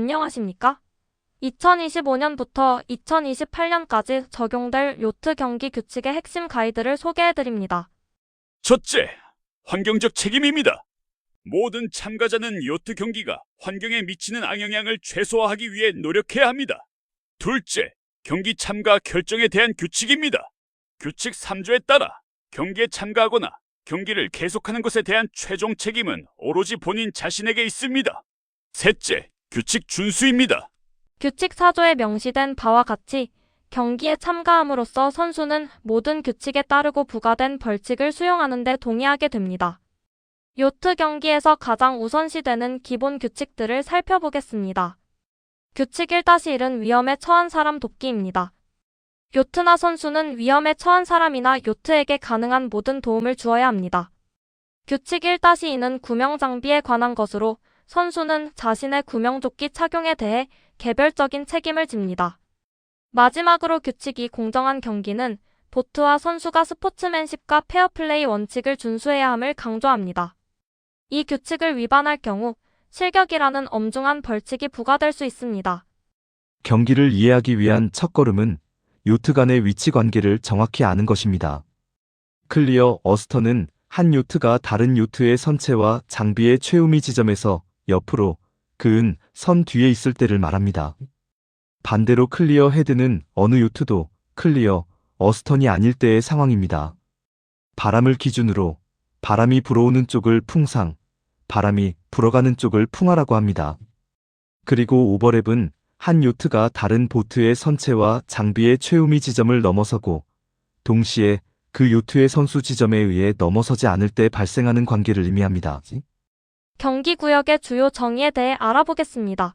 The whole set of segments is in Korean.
안녕하십니까? 2025년부터 2028년까지 적용될 요트 경기 규칙의 핵심 가이드를 소개해드립니다. 첫째, 환경적 책임입니다. 모든 참가자는 요트 경기가 환경에 미치는 악영향을 최소화하기 위해 노력해야 합니다. 둘째, 경기 참가 결정에 대한 규칙입니다. 규칙 3조에 따라 경기에 참가하거나 경기를 계속하는 것에 대한 최종 책임은 오로지 본인 자신에게 있습니다. 셋째, 규칙 준수입니다. 규칙 4조에 명시된 바와 같이 경기에 참가함으로써 선수는 모든 규칙에 따르고 부과된 벌칙을 수용하는 데 동의하게 됩니다. 요트 경기에서 가장 우선시되는 기본 규칙들을 살펴보겠습니다. 규칙 1-1은 위험에 처한 사람 돕기입니다. 요트나 선수는 위험에 처한 사람이나 요트에게 가능한 모든 도움을 주어야 합니다. 규칙 1-2는 구명장비에 관한 것으로 선수는 자신의 구명조끼 착용에 대해 개별적인 책임을 집니다. 마지막으로 규칙 2 공정한 경기는 보트와 선수가 스포츠맨십과 페어플레이 원칙을 준수해야 함을 강조합니다. 이 규칙을 위반할 경우 실격이라는 엄중한 벌칙이 부과될 수 있습니다. 경기를 이해하기 위한 첫걸음은 요트 간의 위치 관계를 정확히 아는 것입니다. 클리어 어스터는 한 요트가 다른 요트의 선체와 장비의 최우미 지점에서 옆으로 그은 선 뒤에 있을 때를 말합니다. 반대로 클리어 헤드는 어느 요트도 클리어 어스턴이 아닐 때의 상황입니다. 바람을 기준으로 바람이 불어오는 쪽을 풍상, 바람이 불어가는 쪽을 풍하라고 합니다. 그리고 오버랩은 한 요트가 다른 보트의 선체와 장비의 최우미 지점을 넘어서고 동시에 그 요트의 선수 지점에 의해 넘어서지 않을 때 발생하는 관계를 의미합니다. 경기 구역의 주요 정의에 대해 알아보겠습니다.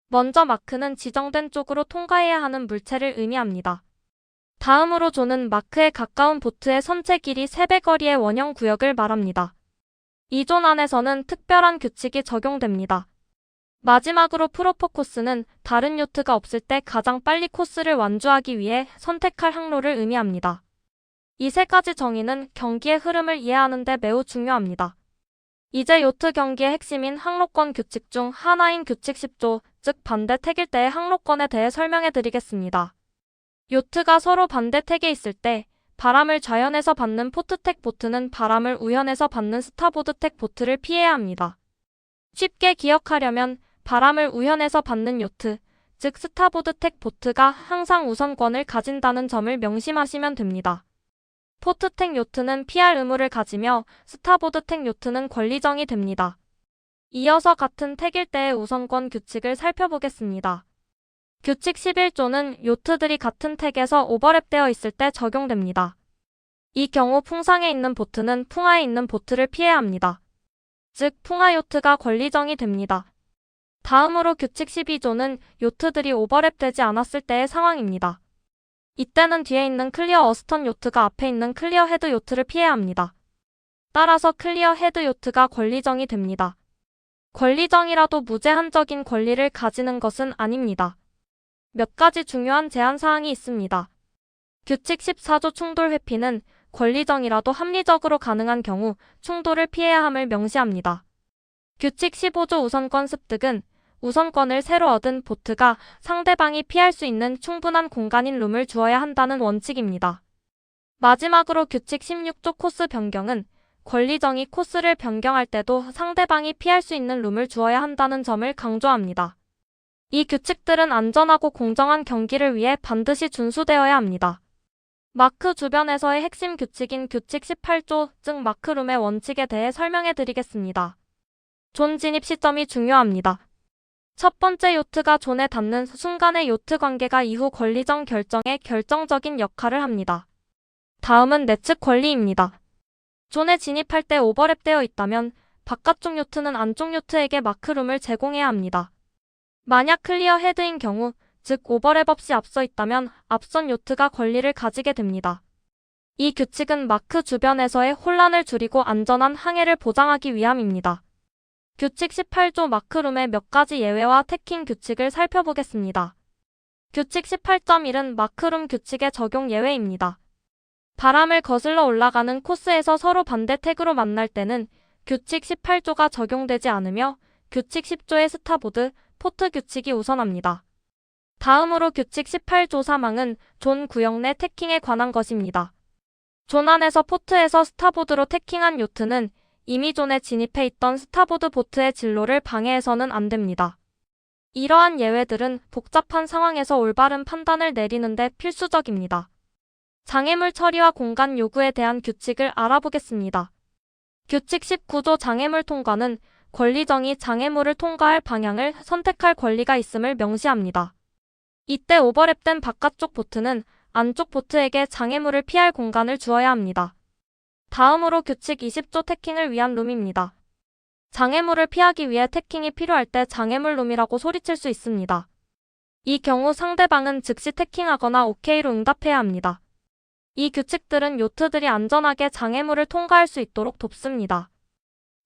먼저 마크는 지정된 쪽으로 통과해야 하는 물체를 의미합니다. 다음으로 조는 마크에 가까운 보트의 선체 길이 3배 거리의 원형 구역을 말합니다. 이 존 안에서는 특별한 규칙이 적용됩니다. 마지막으로 프로포 코스는 다른 요트가 없을 때 가장 빨리 코스를 완주하기 위해 선택할 항로를 의미합니다. 이 세 가지 정의는 경기의 흐름을 이해하는 데 매우 중요합니다. 이제 요트 경기의 핵심인 항로권 규칙 중 하나인 규칙 10조, 즉 반대 택일 때의 항로권에 대해 설명해 드리겠습니다. 요트가 서로 반대 택에 있을 때 바람을 좌연에서 받는 포트택 보트는 바람을 우연에서 받는 스타보드택 보트를 피해야 합니다. 쉽게 기억하려면 바람을 우연에서 받는 요트, 즉 스타보드택 보트가 항상 우선권을 가진다는 점을 명심하시면 됩니다. 포트택 요트는 피할 의무를 가지며 스타보드택 요트는 권리정이 됩니다. 이어서 같은 택일 때의 우선권 규칙을 살펴보겠습니다. 규칙 11조는 요트들이 같은 택에서 오버랩되어 있을 때 적용됩니다. 이 경우 풍상에 있는 보트는 풍하에 있는 보트를 피해야 합니다. 즉 풍하 요트가 권리정이 됩니다. 다음으로 규칙 12조는 요트들이 오버랩되지 않았을 때의 상황입니다. 이때는 뒤에 있는 클리어 어스턴 요트가 앞에 있는 클리어 헤드 요트를 피해야 합니다. 따라서 클리어 헤드 요트가 권리정이 됩니다. 권리정이라도 무제한적인 권리를 가지는 것은 아닙니다. 몇 가지 중요한 제한사항이 있습니다. 규칙 14조 충돌 회피는 권리정이라도 합리적으로 가능한 경우 충돌을 피해야 함을 명시합니다. 규칙 15조 우선권 습득은 우선권을 새로 얻은 보트가 상대방이 피할 수 있는 충분한 공간인 룸을 주어야 한다는 원칙입니다. 마지막으로 규칙 16조 코스 변경은 권리정이 코스를 변경할 때도 상대방이 피할 수 있는 룸을 주어야 한다는 점을 강조합니다. 이 규칙들은 안전하고 공정한 경기를 위해 반드시 준수되어야 합니다. 마크 주변에서의 핵심 규칙인 규칙 18조, 즉 마크룸의 원칙에 대해 설명해 드리겠습니다. 존 진입 시점이 중요합니다. 첫 번째 요트가 존에 닿는 순간의 요트 관계가 이후 권리정 결정에 결정적인 역할을 합니다. 다음은 내측 권리입니다. 존에 진입할 때 오버랩되어 있다면 바깥쪽 요트는 안쪽 요트에게 마크룸을 제공해야 합니다. 만약 클리어 헤드인 경우, 즉 오버랩 없이 앞서 있다면 앞선 요트가 권리를 가지게 됩니다. 이 규칙은 마크 주변에서의 혼란을 줄이고 안전한 항해를 보장하기 위함입니다. 규칙 18조 마크룸의 몇 가지 예외와 태킹 규칙을 살펴보겠습니다. 규칙 18.1은 마크룸 규칙의 적용 예외입니다. 바람을 거슬러 올라가는 코스에서 서로 반대 택으로 만날 때는 규칙 18조가 적용되지 않으며 규칙 10조의 스타보드, 포트 규칙이 우선합니다. 다음으로 규칙 18조 3항은 존 구역 내 태킹에 관한 것입니다. 존 안에서 포트에서 스타보드로 태킹한 요트는 이미 존에 진입해 있던 스타보드 보트의 진로를 방해해서는 안 됩니다. 이러한 예외들은 복잡한 상황에서 올바른 판단을 내리는데 필수적입니다. 장애물 처리와 공간 요구에 대한 규칙을 알아보겠습니다. 규칙 19조 장애물 통과는 권리정이 장애물을 통과할 방향을 선택할 권리가 있음을 명시합니다. 이때 오버랩된 바깥쪽 보트는 안쪽 보트에게 장애물을 피할 공간을 주어야 합니다. 다음으로 규칙 20조 태킹을 위한 룸입니다. 장애물을 피하기 위해 태킹이 필요할 때 장애물 룸이라고 소리칠 수 있습니다. 이 경우 상대방은 즉시 태킹하거나 OK로 응답해야 합니다. 이 규칙들은 요트들이 안전하게 장애물을 통과할 수 있도록 돕습니다.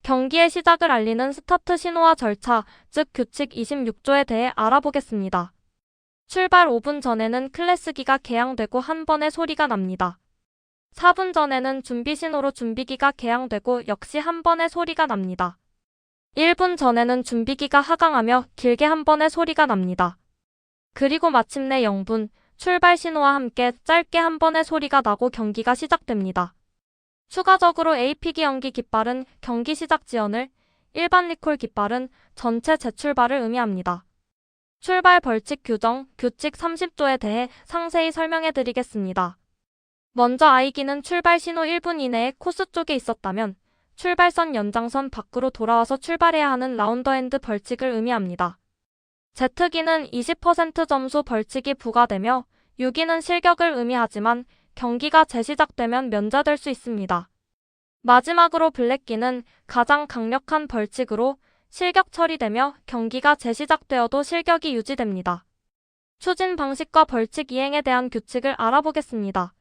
경기의 시작을 알리는 스타트 신호와 절차, 즉 규칙 26조에 대해 알아보겠습니다. 출발 5분 전에는 클래스기가 개양되고 한 번의 소리가 납니다. 4분 전에는 준비 신호로 준비기가 개양되고 역시 한 번의 소리가 납니다. 1분 전에는 준비기가 하강하며 길게 한 번의 소리가 납니다. 그리고 마침내 0분, 출발 신호와 함께 짧게 한 번의 소리가 나고 경기가 시작됩니다. 추가적으로 AP기 연기 깃발은 경기 시작 지연을, 일반 리콜 깃발은 전체 재출발을 의미합니다. 출발 벌칙 규정, 규칙 30조에 대해 상세히 설명해 드리겠습니다. 먼저 I기는 출발 신호 1분 이내에 코스 쪽에 있었다면 출발선 연장선 밖으로 돌아와서 출발해야 하는 라운더핸드 벌칙을 의미합니다. Z기는 20% 점수 벌칙이 부과되며 6기는 실격을 의미하지만 경기가 재시작되면 면제될 수 있습니다. 마지막으로 블랙기는 가장 강력한 벌칙으로 실격 처리되며 경기가 재시작되어도 실격이 유지됩니다. 추진 방식과 벌칙 이행에 대한 규칙을 알아보겠습니다.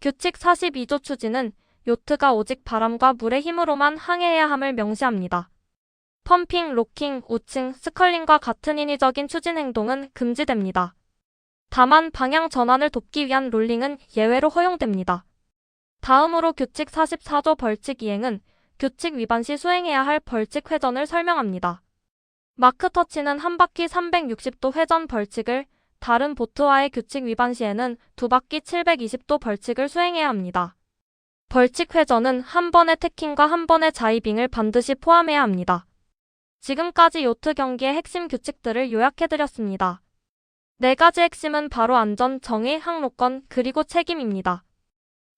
규칙 42조 추진은 요트가 오직 바람과 물의 힘으로만 항해해야 함을 명시합니다. 펌핑, 로킹, 우칭, 스컬링과 같은 인위적인 추진 행동은 금지됩니다. 다만 방향 전환을 돕기 위한 롤링은 예외로 허용됩니다. 다음으로 규칙 44조 벌칙 이행은 규칙 위반 시 수행해야 할 벌칙 회전을 설명합니다. 마크 터치는 한 바퀴 360도 회전 벌칙을, 다른 보트와의 규칙 위반 시에는 두 바퀴 720도 벌칙을 수행해야 합니다. 벌칙 회전은 한 번의 태킹과 한 번의 자이빙을 반드시 포함해야 합니다. 지금까지 요트 경기의 핵심 규칙들을 요약해드렸습니다. 네 가지 핵심은 바로 안전, 정의, 항로권, 그리고 책임입니다.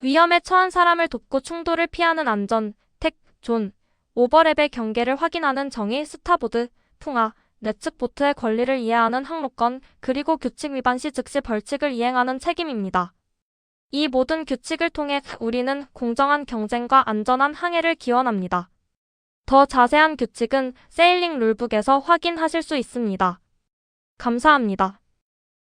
위험에 처한 사람을 돕고 충돌을 피하는 안전, 존, 오버랩의 경계를 확인하는 정의, 스타보드, 풍하, 내측 보트의 권리를 이해하는 항로권, 그리고 규칙 위반 시 즉시 벌칙을 이행하는 책임입니다. 이 모든 규칙을 통해 우리는 공정한 경쟁과 안전한 항해를 기원합니다. 더 자세한 규칙은 세일링 룰북에서 확인하실 수 있습니다. 감사합니다.